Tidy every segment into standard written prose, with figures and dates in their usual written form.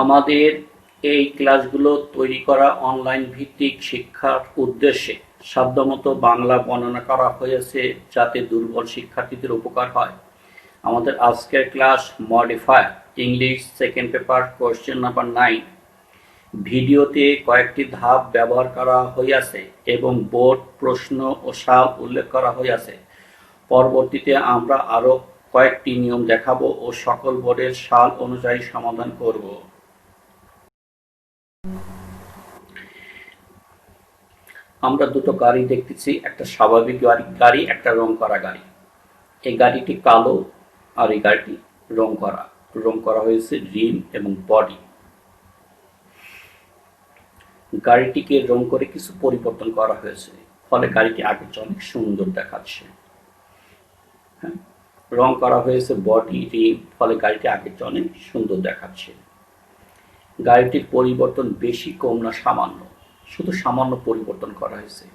আমাদের এই ক্লাসগুলো তৈরি করা অনলাইন ভিত্তিক শিক্ষার উদ্দেশ্যে সাধ্যমতো বাংলা বর্ণনা করা হয়েছে যাতে দুর্বল শিক্ষার্থীদের উপকার হয়। আমাদের আজকের class modifier English second paper question number 9। ভিডিওতে কয়েকটি ধাপ ব্যবহার করা হইয়াছে এবং বোর্ড প্রশ্ন ও সাল উল্লেখ করা হইয়াছে। পরবর্তীতে আমরা আরো কয়েকটি নিয়ম দেখাবো ও সকল বোর্ডের সাল অনুযায়ী সমাধান করব। আমরা দুটো গাড়ি দেখতেছি, একটা স্বাভাবিক গাড়ি, একটা রং করা গাড়ি। এই গাড়িটি কালো আর এই গাড়িটি রং করা হয়েছে রিম এবং বডি। গাড়িটিকে রং করে কিছু পরিবর্তন করা হয়েছে, ফলে গাড়িটি আগের চেয়ে অনেক সুন্দর দেখাচ্ছে। হ্যাঁ, রং করা হয়েছে বডি রিম, ফলে গাড়িটি আগের চেয়ে অনেক সুন্দর দেখাচ্ছে। গাড়িটির পরিবর্তন বেশি কম না সামান্য, শুধু সামান্য পরিবর্তন করা হয়েছে,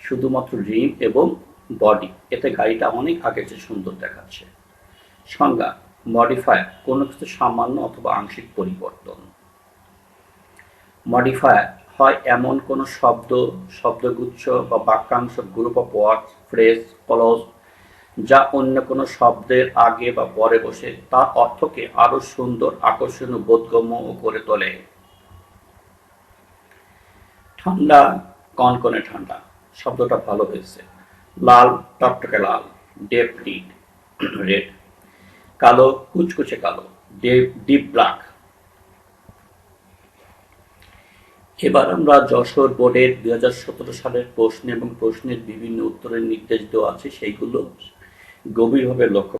শুধুমাত্র রিম এবং বডি, এতে গাড়িটা অনেক আগের চেয়ে সুন্দর দেখাচ্ছে। সংজ্ঞা: মডিফায়ার কোনো কিছু সামান্য অথবা আংশিক পরিবর্তন। মডিফায়ার হয় এমন কোনো শব্দগুচ্ছ বা বাক্যাংশ, group of word, phrase, clause যা অন্য কোনো শব্দের আগে বা পরে বসে তার অর্থকে আরো সুন্দর, আকর্ষণীয়, বোধগম্য করে তোলে। ঠান্ডা, কনকনে ঠান্ডা, শব্দটা ভালো হয়েছে। লাল, টকটকে লাল, ডেপ রেড। কালো, কুচকুচে কালো, ডিপ ব্ল্যাক। এবার আমরা যশোর বোর্ডের 2017 সালের প্রশ্ন এবং প্রশ্নের বিভিন্ন উত্তরের নির্দেশ দেওয়া আছে, সেইগুলো গভীরভাবে লক্ষ্য।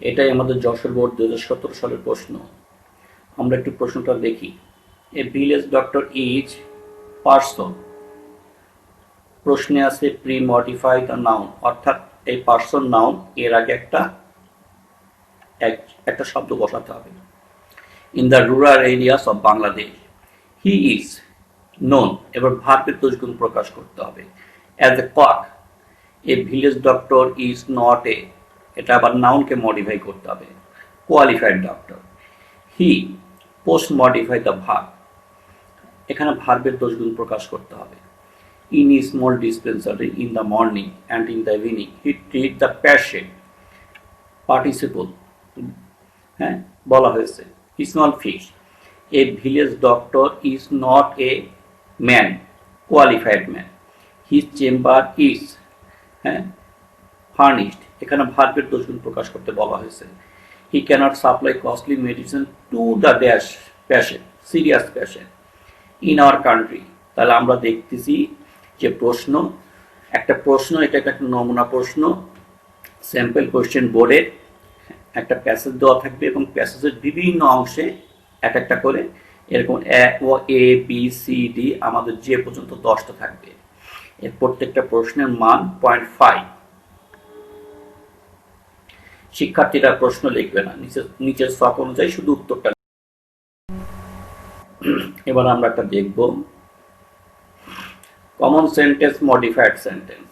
এটাই আমাদের যশোর বোর্ড 2017 সালের প্রশ্ন। আমরা একটু প্রশ্নটা দেখি। এ ভিলেজ ডক্টর ইজ পার্সন। প্রশ্নে আছে প্রি মডিফাই দ্য নাউন, অর্থাৎ এই পার্সন নাউন এর আগে একটা শব্দ বসাতে হবে। In the rural areas of Bangladesh. He is known, এবার ভার্বের দোষগুণ প্রকাশ করতে হবে। As a quack, a village doctor is not a, এটা আবার নাউনকে মডিফাই করতে হবে। Qualified doctor. He post modify the verb, এখানে ভার্বের দোষগুণ প্রকাশ করতে হবে। In a small dispensary in the morning and in the evening he treat the patient. Participle, হ্যাঁ, বলা হয়েছে। Small fish, a village doctor is not a man, qualified man. His chamber is, হ্যাঁ, ফার্নিশড, এখানে ভার্বের দোষগুণ প্রকাশ করতে বলা হয়েছে। He cannot supply costly medicine to the dash patient, serious patient in our country. তাহলে আমরা দেখতেছি যে একটা প্রশ্ন, এটা একটা নমুনা প্রশ্ন, স্যাম্পল কোয়েশ্চেন বোর্ডে একটা প্যাসেজ দেওয়া থাকবে এবং প্যাসেজের বিভিন্ন অংশে একটা করে এরকম এ বি সি ডি আমাদের যে পর্যন্ত 10টা থাকবে। এর প্রত্যেকটা প্রশ্নের মান 0.5। শিক্ষার্থীরা প্রশ্ন লিখবে না, নিচের ছক অনুযায়ী শুধু উত্তরটা। এবার আমরা একটা দেখব common sentence, modified sentence.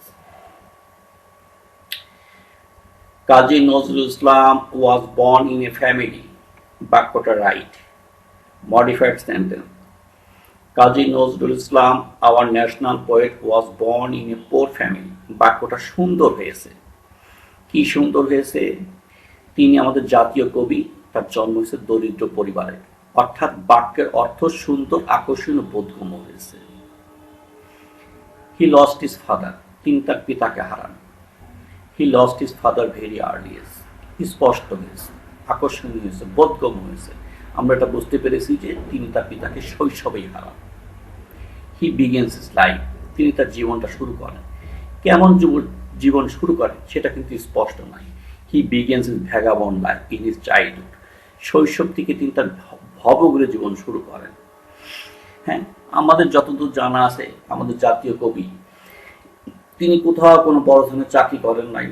Kazi Nazrul Islam was born in a family, বাক্যটা right. Modified sentence, Kazi Nazrul Islam our national poet was born in a poor family, বাক্যটা সুন্দর হয়েছে। কি সুন্দর হয়েছে? তিনি আমাদের জাতীয় কবি, তার জন্ম হয়েছে দরিদ্র পরিবারে, অর্থাৎ বাক্যের অর্থ সুন্দর, আকর্ষণীয়, বোধগম্য হয়েছে। হি লস্ট হিজ ফাদার, তিনি তার পিতাকে হারান। He lost his father very earliest, স্পষ্ট হয়েছে, আকর্ষণীয় হয়েছে, বোধগম্য হয়েছে। আমরা এটা বুঝতে পেরেছি যে তিনি তার পিতাকে শৈশবেই হারান। হি বিগিনস হিজ লাইফ, তিনি তার জীবনটা শুরু করেন। কেমন জীবন শুরু করেন সেটা কিন্তু স্পষ্ট নয়। He begins his vagabond life in his childhood, শৈশব থেকে তিনি তার ভবঘুরে জীবন শুরু করেন। হ্যাঁ, আমাদের যতদূর জানা আছে আমাদের জাতীয় কবি, তিনি কোথাও কোনো বড় ধরনের চাকরি করেন নাই।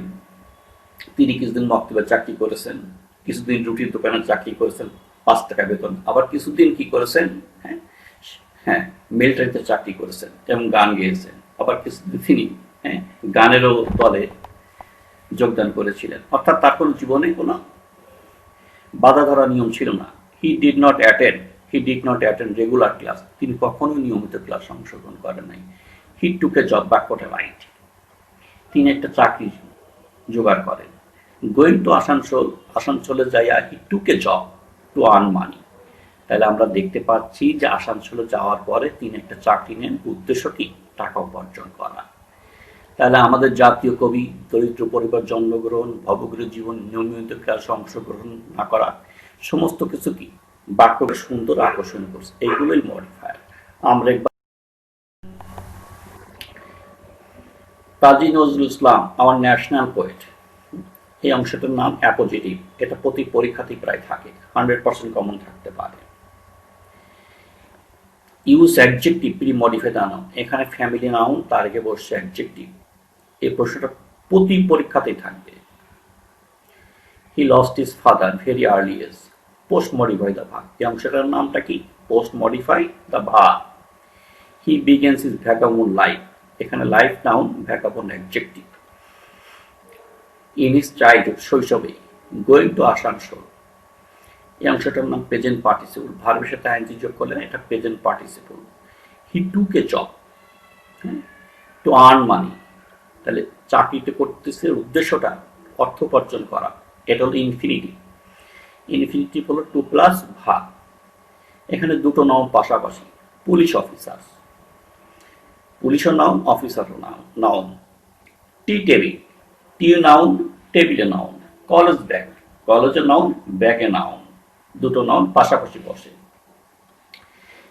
তিনি কিছুদিন মক্তবে চাকরি করেছেন, কিছুদিন রুটির দোকানে চাকরি করেছেন, 5 টাকা বেতন। আবার কিছুদিন কি করেছেন, হ্যাঁ, মিলিটারিতে চাকরি করেছেন এবং গান গেয়েছেন। আবার কিছুদিন তিনি গানেরও দলে যোগদান করেছিলেন। অর্থাৎ তার কোনো জীবনে কোনো বাধা ধরা নিয়ম ছিল না। He did not attend regular class, তিনি কখনোই নিয়মিত ক্লাস অংশগ্রহণ করেন নাই। হি টুক এ জব বাক্যটা রাইট, তিনি একটা চাকরি জোগাড় করেন। গোয়িং টু আসানসোল, আসানসোলে যাইয়া he took a job to earn money. তাহলে আমরা দেখতে পাচ্ছি যে আসানসোলে যাওয়ার পরে তিনি একটা চাকরি নেন, উদ্দেশ্যটি টাকা উপার্জন করা। তাহলে আমাদের জাতীয় কবি দরিদ্র পরিবার জন্মগ্রহণ, ভবঘুরে জীবন, নিয়মিত ক্লাসে অংশগ্রহণ না করা, সমস্ত কিছু কি বাক্যকে সুন্দর আকর্ষণ করছে, এইগুলোই মডিফায়ার। আমরা একবার কাজী নজরুল ইসলাম আমার ন্যাশনাল পোয়েট, এই অংশটার নাম অ্যাপোজিটিভ। এটা প্রতি পরীক্ষাতেই প্রায় থাকে, 100% কমন থাকতে পারে। Use adjective pre modified noun, এখানে ফ্যামিলি নাউন, তার আগে বসছে অ্যাডজেক্টিভ। এই প্রশ্নটা প্রতি পরীক্ষাতেই থাকবে। He lost his father very early age, post modify the verb, এই অংশটার নামটা কি? Post modify the verb. He begins his vagabond life, এখানে life noun, vagabond adjective. In his childhood, শৈশবে। গোয়িং টু আসানসোল, এই অংশটার নাম প্রেজেন্ট পার্টিসিপল, ভার্বের সাথে আইএনজি যোগ করলে এটা present participle. He took a job to earn money, তাহলে চাকরিতে করতেছে উদ্দেশ্যটা অর্থ উপার্জন করা, এটা হলো ইনফিনিটিভ। ইনফিনিটিভ হলো টু প্লাস ভার্ব। এখানে দুটো নাউন পাশাপাশি, পুলিশ অফিসার, পুলিশও নাউন, অফিসারও noun. Tea table, tea noun, টেবিলে নাউন। কলেজ ব্যাগ, কলেজে নাউন, ব্যাগে নাউন, দুটো নাউন পাশাপাশি বসে।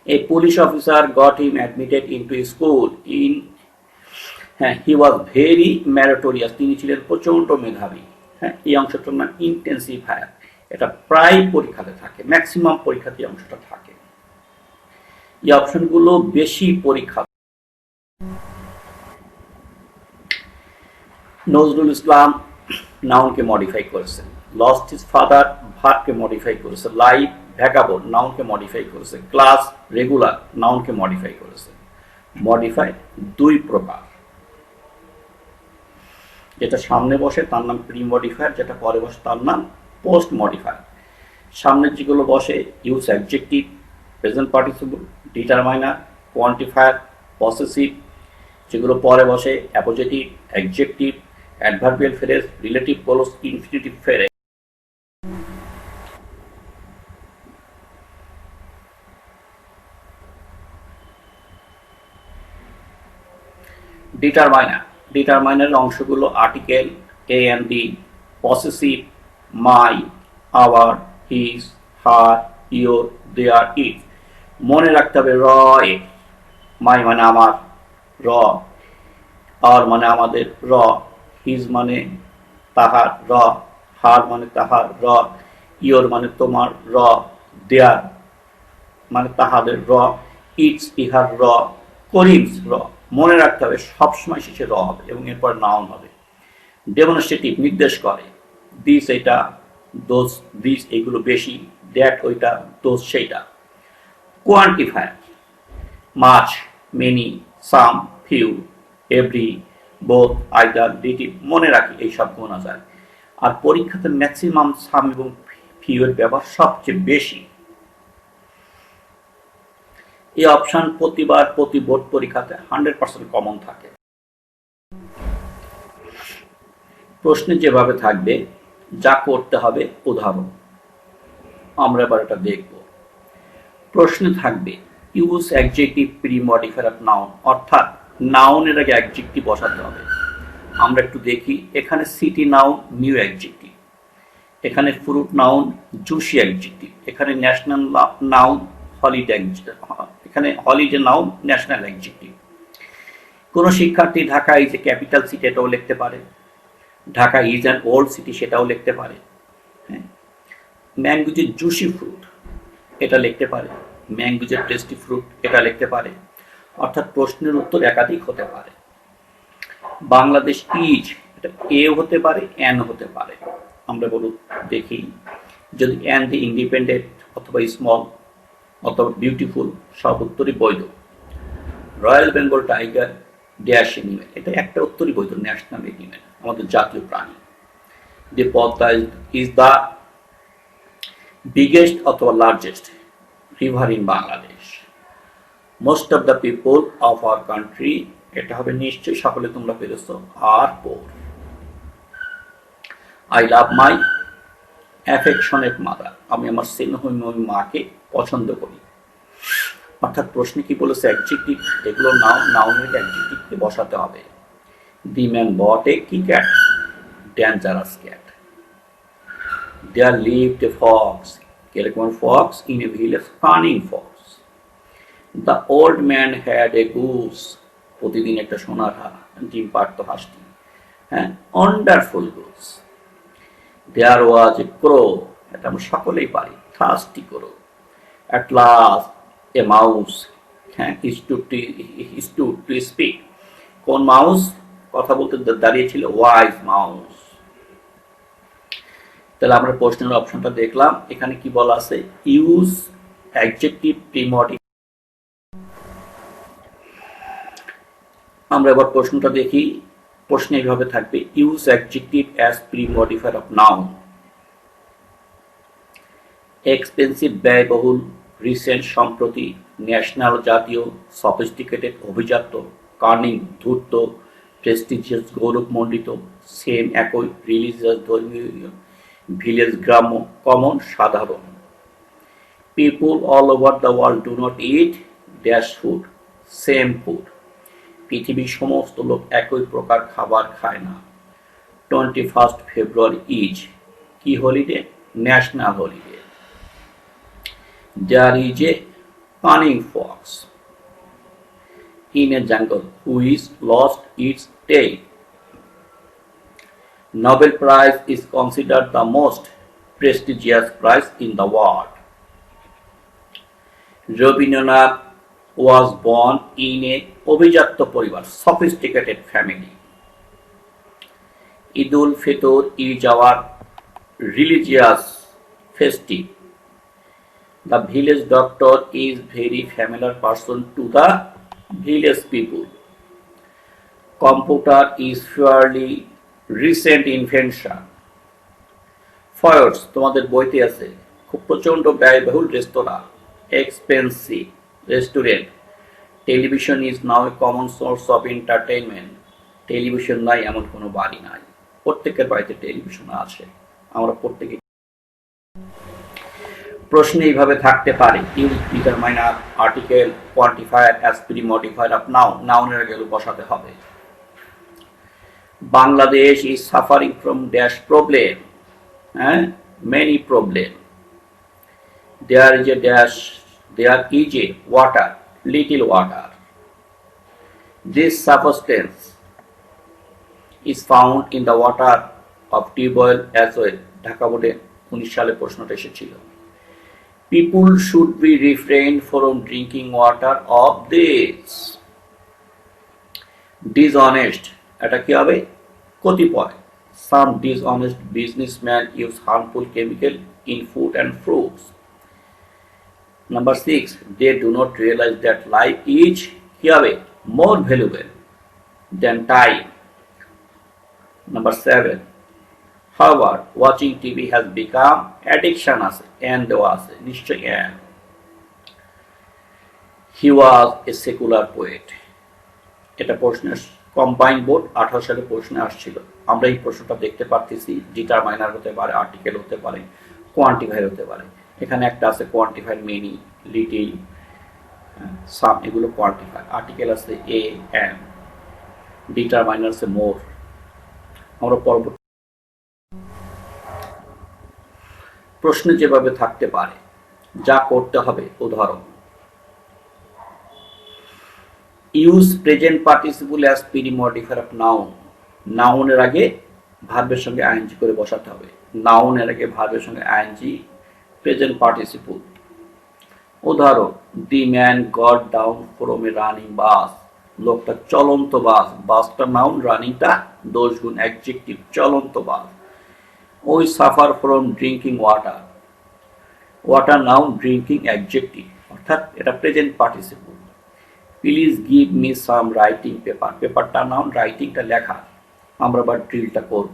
A police officer got him admitted into school in, he was very meritorious, তিনি ছিলেন প্রচন্ড মেধাবী। এই অংশটার নাম ইন্টেন্সিফায়ার, এটা প্রায় পরীক্ষাতে থাকে, ম্যাক্সিমাম পরীক্ষাতে এই অংশটা থাকে। এই অপশনগুলো বেশি পরীক্ষা। নজরুল ইসলাম নাউনকে মডিফাই করেছেন, লস্ট হিজ ফাদার ভার্বকে মডিফাই করেছে, লাইফ ভ্যাগাবন্ড নাউনকে মডিফাই করেছে, ক্লাস রেগুলার নাউনকে মডিফাই করেছে। মডিফাই দুই প্রকার, যেটা সামনে বসে তার নাম প্রি মডিফায়ার, যেটা পরে বসে তার নাম পোস্ট মডিফায়ার। সামনে যেগুলো বসে use adjective, present participle, determiner, quantifier, possessive. যেগুলো পরে বসে appositive, adjective, adverbial phrase, relative clause, infinitive phrase. Determiner, ডিটারমাইনারের অংশগুলো article, a and the, possessive, my, our, his, her, your, their, it. মনে রাখতে হবে র এ, মাই মানে আমার, র, আওয়ার মানে আমাদের, র, হিজ মানে তাহার, র, হার মানে তাহার, র, ইয়োর মানে তোমার, র, দেয়ার মানে তাহাদের, র, ইটস ইহার, র, করিমস, র। মনে রাখতে হবে সবসময় শেষে র হবে এবং এরপর নাউন হবে। ডেমনস্ট্রেটিভ নির্দেশ করে, দিস এটা, দোজ দিস এগুলো বেশি, দ্যাট ওইটা, দোজ সেইটা। Quantifier, much, many, some, few, every, both, either, relative. মনে রাখি এই সব গোনা যায়। আর পরীক্ষাতে ম্যাক্সিমাম সাম এবং ফিউ এর ব্যবহার সবচেয়ে বেশি। এই অপশন প্রতিবার প্রতি বোর্ড পরীক্ষাতে 100% কমন থাকে। প্রশ্নে যেভাবে থাকবে যা করতে হবে উদাহরণ, আমরা এবার এটা দেখব। প্রশ্নে থাকবে use adjective pre modifier of noun, অর্থাৎ নাউনের আগে অ্যাডজেক্টিভ বসাতে হবে। আমরা একটু দেখি, এখানে সিটি নাউন নিউ অ্যাডজেক্টিভ, এখানে ফ্রুট নাউন জুসি অ্যাডজেক্টিভ, এখানে ন্যাশনাল নাউন হলিডে, এখানে হলিডে নাউন ন্যাশনাল অ্যাডজেক্টিভ। কোন শিক্ষার্থী Dhaka is a capital city এটাও লিখতে পারে, Dhaka is an old city সেটাও লিখতে পারে। হ্যাঁ, ম্যাঙ্গো ইজ জুসি ফ্রুট এটা লিখতে পারে, mango is a tasty fruit এটা লিখতে পারে। অর্থাৎ প্রশ্নের উত্তর একাধিক হতে পারে। বাংলাদেশ ইজ, এটা এ হতে পারে, এন হতে পারে। আমরা বলুন দেখি, যদি এন দি ইন্ডিপেন্ডেন্ট অথবা স্মল অথবা বিউটিফুল, সব উত্তরই বৈধ। Royal Bengal tiger dash animal, এটা একটা উত্তরই বৈধ, ন্যাশনাল এনিমেল, আমাদের জাতীয় প্রাণী। The Padma is the biggest অথবা largest river in Bangladesh. Most of the people of our country, এটা হবে নিশ্চয়ই সকলে তোমরা পেরেছো, আর poor. I love my affectionate mother, আমি আমার স্নেহময়ী মাকে পছন্দ করি। অর্থাৎ প্রশ্নে কি বলেছে, অ্যাডজেক্টিভ, এগুলো নাউন, নাউনের অ্যাডজেক্টিভকে বসাতে হবে। দি ম্যান বট এ কি cat, dangerous cat. There lived a fox, কিরকম fox, in a village, funning fox. The old man had a goose, প্রতিদিন একটা সোনার ডিম পাড়ত হাঁসটি, হ্যাঁ, ওয়ান্ডারফুল গুস। দেয়ার ওয়াজ এ ক্রো, এটা আমরা সকলেই পারি, thirsty crow. At last a mouse, হ্যাঁ, ইজ টু স্পিক, কোন মাউস কথা বলতে দাঁড়িয়েছিল, ওয়াইজ মাউস। তাহলে আমরা প্রশ্নের অপশনটা দেখলাম, এখানে কি বলা আছে, ইউজ অ্যাডজেক্টিভ প্রিমডিফায়ার। আমরা এবার প্রশ্নটা দেখি, প্রশ্ন এইভাবে থাকবে, use adjective as premodifier of noun. Expensive ব্যয়বহুল, রিসেন্ট সম্প্রতি, ন্যাশনাল জাতীয়, সফিস্টিকেটেড অভিজাত, কার্নিং ধূর্ত, প্রেস্টিজিয়াস গৌরবমণ্ডিত, সেম একই, রিলিজিয়াস ধর্মীয়, ভিলেজ গ্রাম্য, কমন সাধারণ। People all over the world do not eat dash food, same food. পৃথিবীর সমস্ত লোক একই প্রকার খাবার খায় না। 21 ফেব্রুয়ারি ইজ কি holiday, national holiday. There is a cunning fox in a jungle who is lost its tail. Nobel Prize is considered the most prestigious prize in the world. Rabindranath was born in a অভিজাত্য পরিবার, sophisticated family. Idul Fitr is our religious festival. The village doctor is very familiar person to the village people. Computer is fairly recent invention. Fires, তোমাদের বইতে আছে, খুব প্রচন্ড ব্যয়বহুল রেস্তোরাঁ, expensive restaurant. Television is now a common source of entertainment. Television নাই এমন কোনো বাড়ি নাই, প্রত্যেকের বাড়িতে টেলিভিশন আছে, আমরা প্রত্যেকে। প্রশ্ন এইভাবে থাকতে পারে, use determiner, article, quantifier as premodifier of noun, নাউনের আগে বসাতে হবে। Bangladesh is suffering from dash problem, হ্যাঁ, many problem. There is a dash, there is a water, little water. This substance is found in the water of tubewell as well. Dhaka বোর্ডে 19 সালে প্রশ্নটা এসেছিল। People should be refrained from drinking water of this. Dishonest, এটা কি হবে, কতিপয়। Some dishonest businessmen use harmful chemical in food and fruits. Number 6, they do not realize that life is কি হবে, more valuable than time. Number 7, however, watching TV has become addiction আছে, and দেওয়া আছে, নিশ্চয়ই and. He was a secular poet. এটা প্রশ্নের combine board 18 সালে প্রশ্নে আসছিল। আমরা এই প্রশ্নটা দেখতে পারতেছি, ডিটারমাইনার হতে পারে, আর্টিকেল হতে পারে, কোয়ান্টিফায়ার হতে পারে। এখানে একটা আছে কোয়ান্টিফায়ার, মেনি, লিটিল, সাম, এগুলো কোয়ান্টিফায়ার। আর্টিকেল আছে এ, এম, ডিটারমাইনার আছে মোর। আমরা পরবর্তী প্রশ্নে যেভাবে থাকতে পারে, যা করতে হবে, উদাহরণ, use present participle as premodifier of noun. নাউনের আগে ভার্বের সঙ্গে আইএনজি করে বসাতে হবে। নাউনের আগে ভার্বের সঙ্গে আইএনজি, প্রেজেন্ট পার্টিসিপল। উদাহরণ, the man got down from a running bus, লোকটা চলন্ত বাস, বাসটা নাউন, রানিংটা দোষ গুণ অ্যাডজেক্টিভ, চলন্ত বাস। We suffer from drinking water. Water noun, drinking adjective, অর্থাৎ এটা present participle. Please give me some writing paper, পেপারটা নাউন, রাইটিংটা লেখা। আমরা আবার ড্রিলটা করব।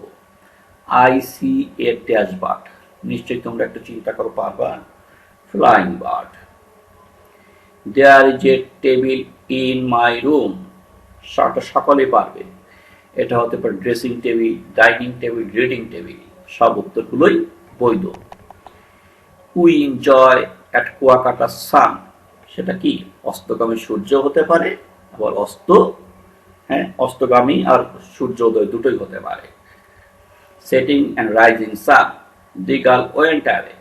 আই সি এ ড্যাশবার্ড, নিশ্চয়ই তোমরা একটু চিন্তা করো পারবা। Flying bird. There is a table in my room, সকলে পারবে। এটা হতে পারে dressing table, dining table, reading table, সব উত্তরগুলোই বৈধ। We enjoy at Kuakata sun, সেটা কি অস্তগামী সূর্য হতে পারে, আবার অস্তগামী আর সূর্যোদয় দুটোই হতে পারে। Setting and rising sun, the girl went away,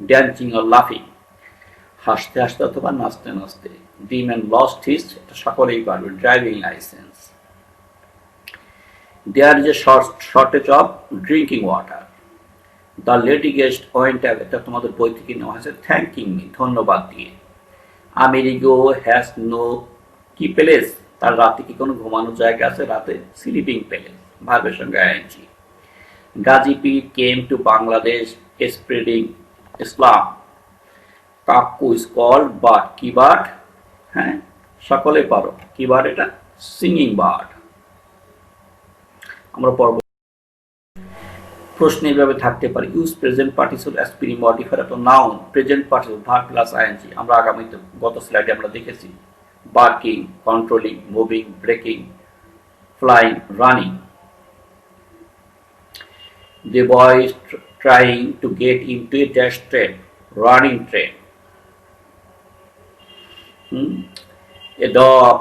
dancing or লাফিং, হাসতে হাসতে অথবা নাচতে নাচতে। দি ম্যান লস্ট হিজ, এটা সকলেই পারবে, driving licence. There is a shortage of drinking water. The lady guest went away, এটা তোমাদের বই থেকে নেওয়া হয়েছে, থ্যাঙ্কিং মি, ধন্যবাদ দিয়ে। আমেরিগো হ্যাজ নো কি প্লেস, তার রাতে কি কোনো ঘুমানোর জায়গা আছে, রাতে স্লিপিং প্লেস, ভার্বের সঙ্গে ING. Gazi Pir came to Bangladesh spreading Islam. Cuckoo is called bird, কি বার্ড? হ্যাঁ, সকলে পারো কি বার্ড এটা? Singing bird. আমরা পর্ব প্রশ্ন এইভাবে থাকতে পারে, use present participle as pre modifier of noun, present participle verb plus ING. আমরা আগামীতে গত স্লাইডে আমরা দেখেছি barking, controlling, moving, breaking, flying, running. The boy is trying to get into a dash train, running train. A dog,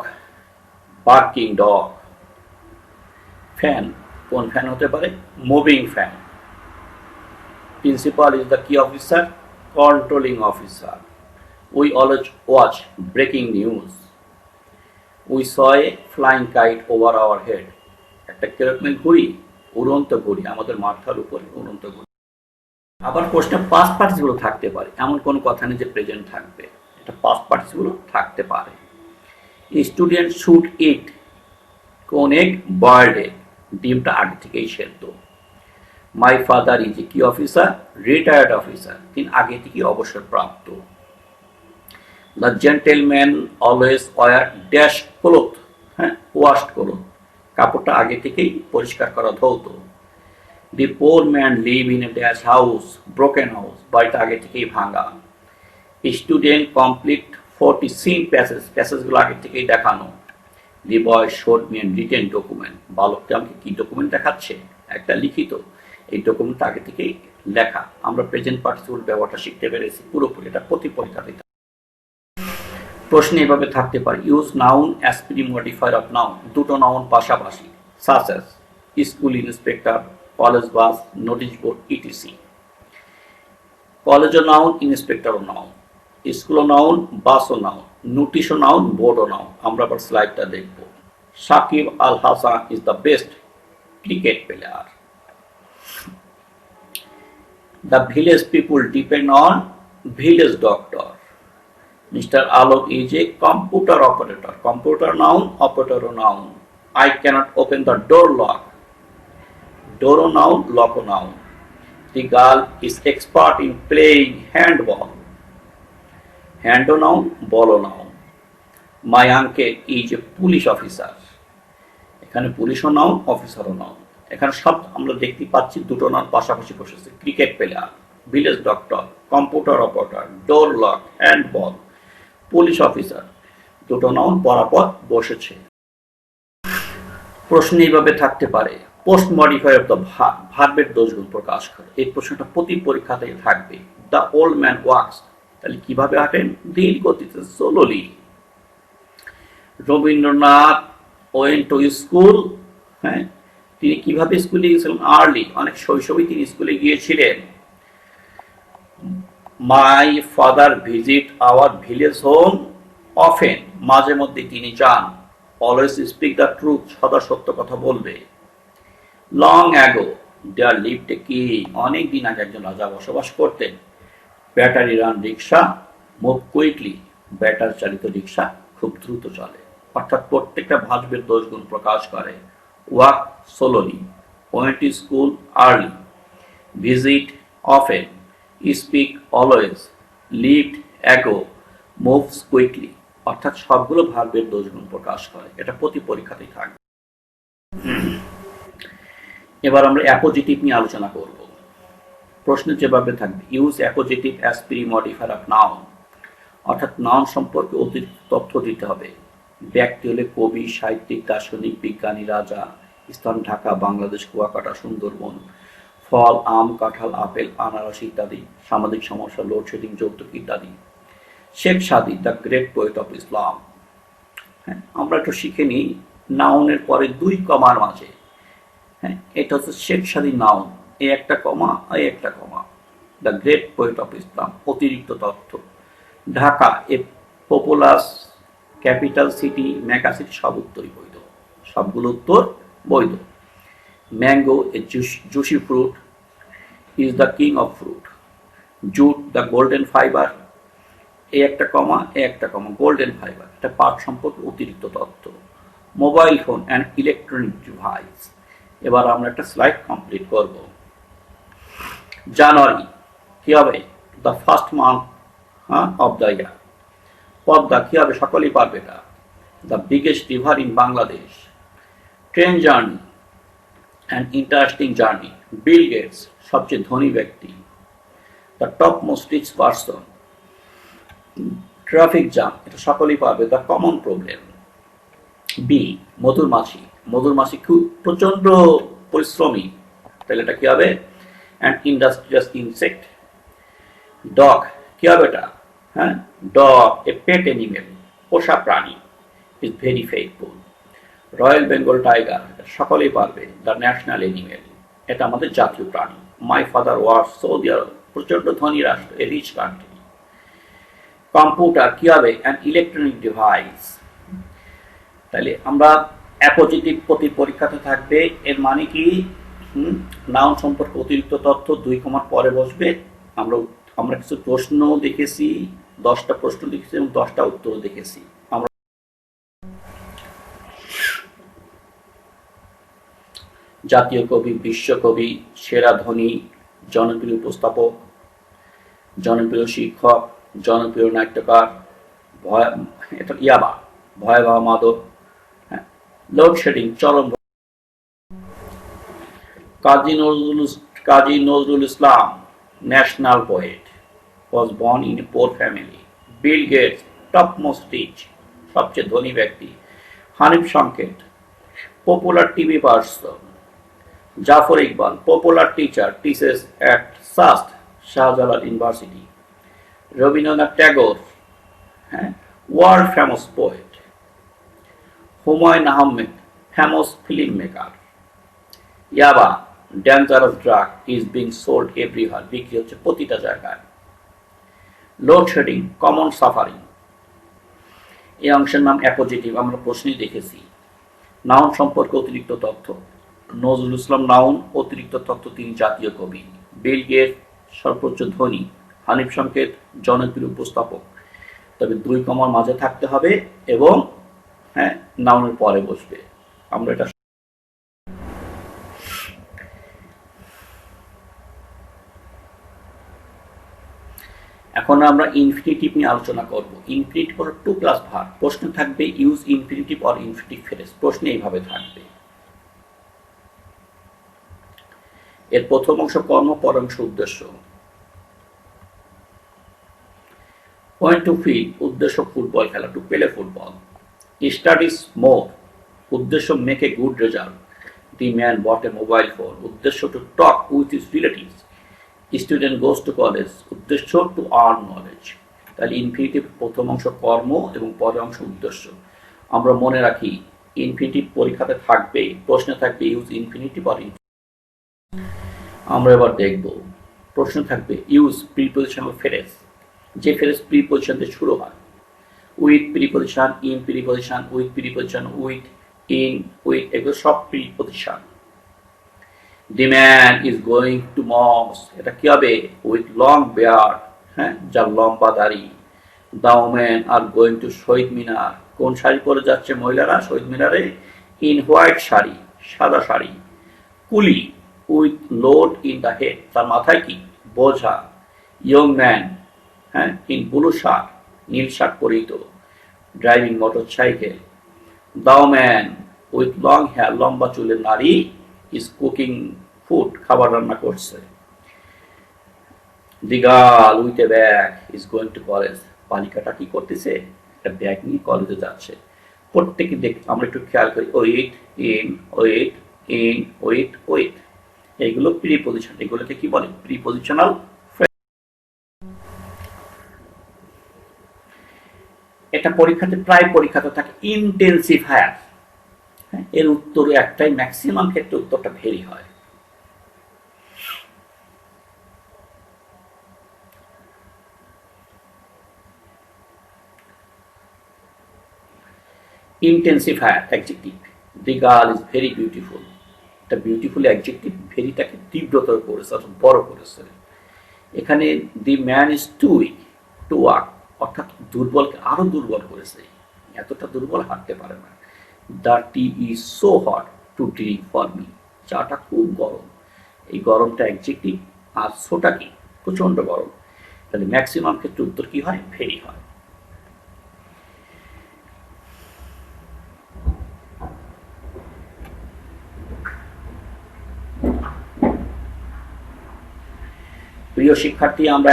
barking dog. Fan, কোন fan হতে পারে? Moving fan. Principal is the key officer, controlling officer. We always watch breaking news. We saw a flying kite over our head. একটা কিরকমের ঘুড়ি, উড়ন্ত ঘুড়ি, আমাদের মাথার উপরে উড়ন্ত ঘুড়ি। আবার প্রশ্নে পাস্ট পার্টিসিপল থাকতে পারে, এমন কোনো কথা নেই যে প্রেজেন্ট থাকবে, এটা পাস্ট পার্টিসিপল থাকতে পারে। স্টুডেন্ট শুড ইট, কোন এগ? বার্ড এগ, ডিমটা আগে থেকেই সেদ্ধ। মাই ফাদার ইজ এ কি অফিসার? রিটায়ার্ড অফিসার, তিনি আগে থেকে অবসরপ্রাপ্ত। The gentleman always wear dash cloth, হ্যাঁ, ওয়াশড ক্লোথ, কাপড়টা আগে থেকেই পরিষ্কার করা ধৌত। The poor man live in a dash house, broken house, বাড়িটা আগে থেকেই ভাঙা। স্টুডেন্ট কমপ্লিট 40 সিন প্যাসেজ, প্যাসেজগুলো আগে থেকেই দেখানো। The boy showed me a written document, বালকটি আমাকে কি ডকুমেন্ট দেখাচ্ছে? একটা লিখিত, এই ডকুমেন্টটা আগে থেকেই লেখা। আমরা প্রেজেন্ট পার্টিসিপল ব্যবহারটা শিখতে পেরেছি পুরোপুরি, এটা প্রতি পরীক্ষাতে। প্রশ্ন এভাবে থাকতে পারে, use noun as pre modifier of noun, দুটো নাউন পাশাপাশি, such as school inspector, college bus, notice board, ETC. কলেজও নাউন, ইন্সপেক্টরও নাউন, স্কুলও নাউন, বাসও নাউন, নোটিশও নাউন, বোর্ডও নাউন। আমরা আবার স্লাইডটা দেখব। Shakib Al Hasan is the best cricket player. The village people depend on village doctor. Mr. Alok is a computer operator. Computer noun, operator noun. I cannot open the door lock. Door noun, lock noun. The girl is expert in playing handball. Hand noun, ball noun. My uncle is a police officer. এখানে পুলিশও noun, অফিসারও noun. এখানে সব আমরা দেখতে পাচ্ছি দুটো noun পাশাপাশি বসেছে। Cricket player, village doctor, computer operator, door lock, handball, police officer, দুটো নাউন পরপর বসেছে। প্রশ্ন এইভাবে থাকতে পারে, post modifier of the verb, ভার্বের দোষগুণ প্রকাশ করে। এই প্রশ্নটা প্রতি পরীক্ষাতেই থাকবে। দ্য ওল্ড ম্যান ওয়াক্স, তাহলে কিভাবে হাঁটেন? ধীর গতিতে, slowly. Rabindranath went to school, হ্যাঁ, তিনি কিভাবে স্কুলে গিয়েছিলেন? আর্লি, অনেক শৈশবেই তিনি স্কুলে গিয়েছিলেন। My father visit our village home often, মাঝে মধ্যে তিনি যান। অলওয়েজ স্পিক দ্য ট্রুথ, সদা সত্য কথা বলবে। Long ago there lived a king, অনেক দিন আগে একজন রাজা বসবাস করতেন। Battery run rickshaw move quickly, battery চালিত রিক্সা খুব দ্রুত চলে। অর্থাৎ প্রত্যেকটা ভার্বের দোষগুণ প্রকাশ করে। Walk slowly, went to school early, visit often, speak always, lived ago, moves quickly, অর্থাৎ সবগুলো ভার্বের দোষগুণ প্রকাশ করে। এটা প্রতি পরীক্ষাতেই থাকবে। এবার আমরা অ্যাপোজিটিভ নিয়ে আলোচনা করব। প্রশ্ন যেভাবে থাকবে, use appositive as pre modifier of noun, অর্থাৎ নাউন সম্পর্কে অতিরিক্ত তথ্য দিতে হবে। ব্যক্তি হলে কবি, সাহিত্যিক, দার্শনিক, বিজ্ঞানী, রাজা। স্থান ঢাকা, বাংলাদেশ, কুয়াকাটা, সুন্দরবন। ফল আম, কাঁঠাল, আপেল, আনারস ইত্যাদি। সামাজিক সমস্যা, লোডশেডিং, যৌতুক ইত্যাদি। শেখ সাদি, দ্য গ্রেট পোয়েট অফ ইসলাম। হ্যাঁ, আমরা একটু শিখে নিই নাউনের পরে 2 কমার মাঝে। হ্যাঁ, এটা হচ্ছে শেখ সাদি নাউন, এই একটা কমা, এই একটা comma. The great poet of Islam, অতিরিক্ত তথ্য। Dhaka, a populous capital city, mega city, সব উত্তরই বৈধ, সবগুলো উত্তর বৈধ। Mango, a juicy fruit, is the king of fruit. Jute, the golden fibre, এই একটা কমা, এই একটা কমা, গোল্ডেন ফাইবার, এটা পার্ট সম্পর্কে অতিরিক্ত তথ্য। Mobile phone and electronic device. এবার আমরা একটা স্লাইড কমপ্লিট করব। জানুয়ারি কি হবে? The first month of the year. Padma কি হবে? সকলেই পারবে এটা। The biggest river in Bangladesh. Train journey, and interesting journey. Bill Gates, সবচেয়ে ধনী ব্যক্তি। The top most rich person. Traffic jam, এটা সকলেই পারবে, দ্য কমন প্রবলেম। বি, মধুমাছি। মধুমাছি খুব প্রচন্ড পরিশ্রমী, তাহলে এটা কি হবে? And industrious insect. ডগ কি হবে এটা? হ্যাঁ, ডগ, এ পেট অ্যানিমেল, পোষা প্রাণী, is very faithful. Royal Bengal tiger, সকলেই পারবে, দ্য ন্যাশনাল অ্যানিমেল, এটা আমাদের জাতীয় প্রাণী। মাই ফাদার ওয়াজ, সৌদি আরব, প্রচন্ড ধনী রাষ্ট্র, এ রিচ কান্ট্রি। কম্পিউটার কি হবে? An electronic device. তাহলে আমরা অ্যাপোজিটিভ প্রতি পরীক্ষাতে থাকবে, এর মানে কি? নাউন সম্পর্কে অতিরিক্ত তথ্য 2 কমার পরে বসবে। আমরা কিছু প্রশ্ন দেখেছি, 10টা প্রশ্ন দেখেছি এবং 10টা উত্তর দেখেছি। আমরা জাতীয় কবি, বিশ্বকবি, সেরা ধনী, জনপ্রিয় উপস্থাপক, জনপ্রিয় শিক্ষক, জনপ্রিয় নাট্যকার, এটা ইয়াবা, ভয়াবহ মাদক, হ্যাঁ, লোডশেডিং, চরম। Kazi Nazrul Islam, national poet, was born in a poor family. Bill Gates, top most rich, সবচেয়ে ধনী ব্যক্তি। Hanif Sanket, popular TV person. Zafar Iqbal, popular teacher, teaches at SUST, Shahjalal University. Rabindranath Tagore, হ্যাঁ, world famous poet. Humayun Ahmed, famous film maker. ইয়াবা, dangerous drug, is being sold everywhere, বিক্রি হচ্ছে প্রতিটা জায়গায়। Load shedding, common suffering. এই অংশের নাম অ্যাপোজিটিভ, আমরা প্রশ্নেই দেখেছি। নাউন সম্পর্কে অতিরিক্ত তথ্য। নজরুল ইসলাম নাউন, অতিরিক্ত তথ্য, তিনি জাতীয় কবি। বিল গেটস, সর্বোচ্চ ধনী। হানিফ সংকেত, জনপ্রিয় উপস্থাপক। তবে 2 কমার মাঝে থাকতে হবে এবং হ্যাঁ, নাউনের পরে বসবে। আমরা এটা এখন আমরা ইনফিনিটিভ নিয়ে আলোচনা করব। ইনফিনিটিভ হলো 2 প্লাস ভার্ব। প্রশ্ন থাকবে use infinitive or infinitive phrase, প্রশ্নে এইভাবে থাকবে। এর প্রথম অংশ কর্ম, পর অংশ উদ্দেশ্য। পয়েন্ট টু ফিল, উদ্দেশ্য ফুটবল খেলা, to play football. Studies more, উদ্দেশ্য make a good result. The man bought a mobile phone, উদ্দেশ্য to talk with his relatives. Student goes to college, উদ্দেশ্য টু আর্ন নলেজ। তাহলে infinitive প্রথম অংশ কর্ম এবং পরের অংশ উদ্দেশ্য। আমরা মনে রাখি ইনফিনিটিভ পরীক্ষাতে থাকবে, প্রশ্নে থাকবে ইউজ ইনফিনিটিভ অর ইনফিনিটিভ। আমরা এবার দেখব প্রশ্ন থাকবে ইউজ প্রিপোজিশনাল ফ্রেজ, যে ফ্রেজ প্রিপোজিশন দিয়ে শুরু হয়। With preposition, in preposition, with preposition, with, in, with, এগুলো সব preposition. The man is going to mosque, এটা কি হবে? With long beard, হ্যাঁ, যার লম্বা দাড়ি। The women are going to শহীদ মিনার, কোন শাড়ি পরে যাচ্ছে মহিলারা শহীদ মিনারে? In white শাড়ি, সাদা শাড়ি। কুলি, with load in the head, তার মাথায় কি? বোঝা। Young man, হ্যাঁ, in blue shirt, নীল শার্ট পরিহিত। Driving motorcycle. The man with long hair, লম্বা চুলের নারী, is cooking food, খাবার রান্না করছে। The girl with a bag is going to college. বালিকাটা কি করতেছে? একটা ব্যাগ নিয়ে কলেজে যাচ্ছে। প্রত্যেকে দেখ, আমরা একটু খেয়াল করি, wait, in, wait, in, wait, wait, এইগুলো প্রিপজিশন। এগুলোকে কি বলে? প্রিপজিশনাল। এটা পরীক্ষাতে প্রায় পরীক্ষাতে থাকে ইন্টেন্সিফায়ার। এর উত্তর একটাই, ম্যাক্সিমাম ক্ষেত্রে উত্তরটা ভেরি হয়। Intensifier adjective. The girl is very beautiful. এটা বিউটিফুল অ্যাডজেক্টিভ, ভেরিটাকে তীব্রতর করেছে অর্থাৎ বড় করেছে। এখানে the man is too weak to walk, অর্থাৎ দুর্বলকে আরো দুর্বল করেছে, এতটা দুর্বল হাঁটতে পারে না। The T is so hot to drink for me. চাটা খুব গরম, এই গরমটা অ্যাডজেক্টিভ, আর সোটা কি? প্রচন্ড গরম। তাহলে ম্যাক্সিমাম ক্ষেত্রে উত্তর কি হয়? ভেরি হয়। প্রিয় শিক্ষার্থী, আমরা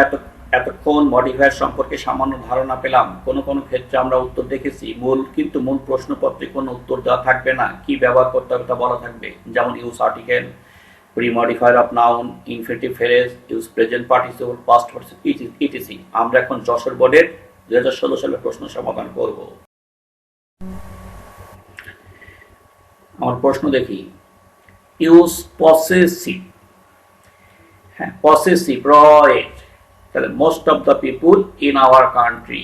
এতক্ষণ মডিফায়ার সম্পর্কে সামান্য ধারণা পেলাম। কোন কোন ক্ষেত্রে আমরা উত্তর দেখেছি, কিন্তু মূল প্রশ্নপত্রে কোনো উত্তর দেওয়া থাকবে না, কি ব্যবহার করতে হবে তা বলা থাকবে। যেমন use article, pre modifier of noun, infinitive phrase, use present participle, past participle, etc. আমরা এখন যশোর বোর্ডের 2016 সালের প্রশ্ন সমাধান করব। আমার প্রশ্ন দেখি, ইউজ পসেসিভ। হ্যাঁ, পসেসিভ, রাইট। তাহলে most of the people in our country.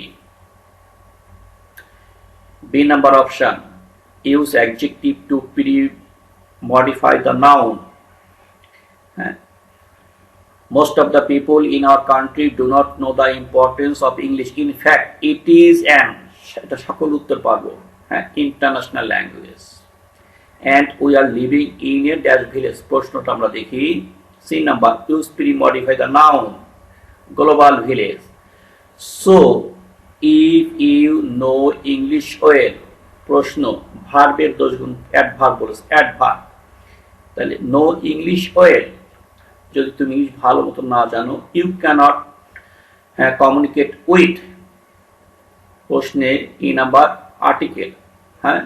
B number option, use adjective to pre modify the noun. হ্যাঁ, most of the people in our country do not know the importance of English. In fact, it is an, এটা সকল উত্তর পারবো, হ্যাঁ, international language. And we are living in a dash village। প্রশ্নটা আমরা দেখি, C number, use pre modify the noun, global village. So if you know English well, প্রশ্ন, ভার্বের দোষগুণ, অ্যাডভার্ব বলেছে, অ্যাডভার্ব। তাহলে নো ইংলিশ ওয়েল, যদি তুমি ইংলিশ ভালো মতো না জানো, ইউ ক্যানট কমিউনিকেট উইথ, প্রশ্নে ই নাম্বার আর্টিকেল, হ্যাঁ,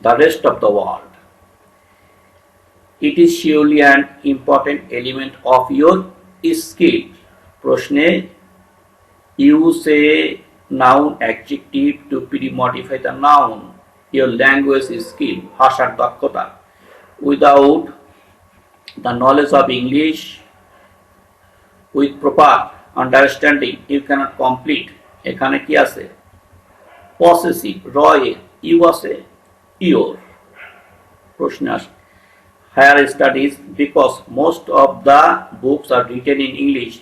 the rest of the world. It is surely an important element of your skill, প্রশ্নে use a noun adjective to pre modify the noun, your language skill, ভাষার দক্ষতা। Without the knowledge of English with proper understanding you cannot complete। এখানে কি আছে? Possessive, রয়, you আছে, your. প্রশ্ন আসে, higher studies, because most of the books are written in English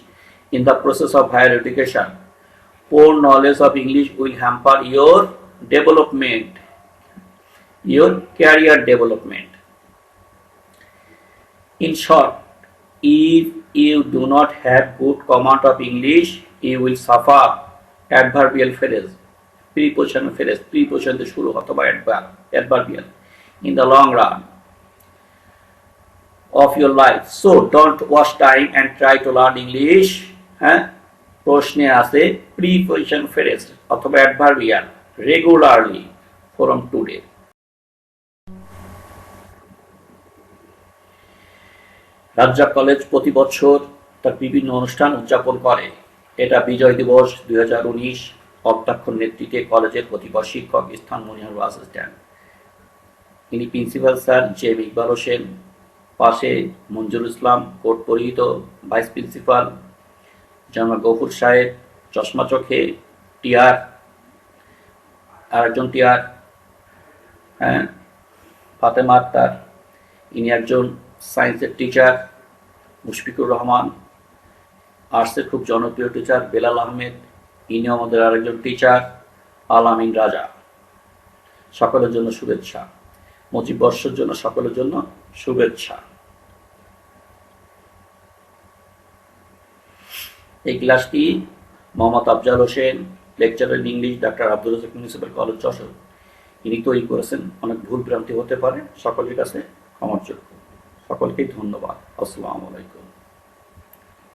in the process of higher education, poor knowledge of English will hamper your development, your career development। In short, if you do not have good command of English, you will suffer adverbial phrase, prepositional phrase, preposition দিয়ে শুরু অথবা adverbial in the long run of your life। So don't waste time and try to learn English। হ্যাঁ, প্রশ্নে আছে preposition phrase অথবা adverbial regularly from today। Razzak college প্রতি বছর তার বিভিন্ন অনুষ্ঠান উদযাপন করে। এটা বিজয় দিবস 2019, অধ্যক্ষের নেতৃত্বে কলেজের প্রতিভা শিক্ষক স্থান মনিহার বাস স্ট্যান্ড। ইনি principal sir J Iqbal Hossain, পাশে মঞ্জুর ইসলাম কোট পরিহিত, ভাইস প্রিন্সিপাল জনাব গফুর সাহেব চশমা চোখে, টিআর, আর একজন টিআর, হ্যাঁ, ফাতেমা আক্তার, ইনি একজন সায়েন্সের টিচার, মুশফিকুর রহমান, আর্টসের খুব জনপ্রিয় টিচার বেলাল আহমেদ, ইনিও আমাদের আরেকজন টিচার, আল আমিন রাজা। সকলের জন্য শুভেচ্ছা, মুজিব বর্ষের জন্য সকলের জন্য শুভেচ্ছা। এই ক্লাসটি Mohammad Afzal Hossain, lecturer in English, ডাক্তার আব্দুল রাজ্জাক মিউনিসিপ্যাল কলেজ যশোর, ইনি তৈরি করেছেন। অনেক ভুল ভ্রান্তি হতে পারে, সকলের কাছে ক্ষমার যোগ্য। সকলকেই ধন্যবাদ। আসসালামু আলাইকুম।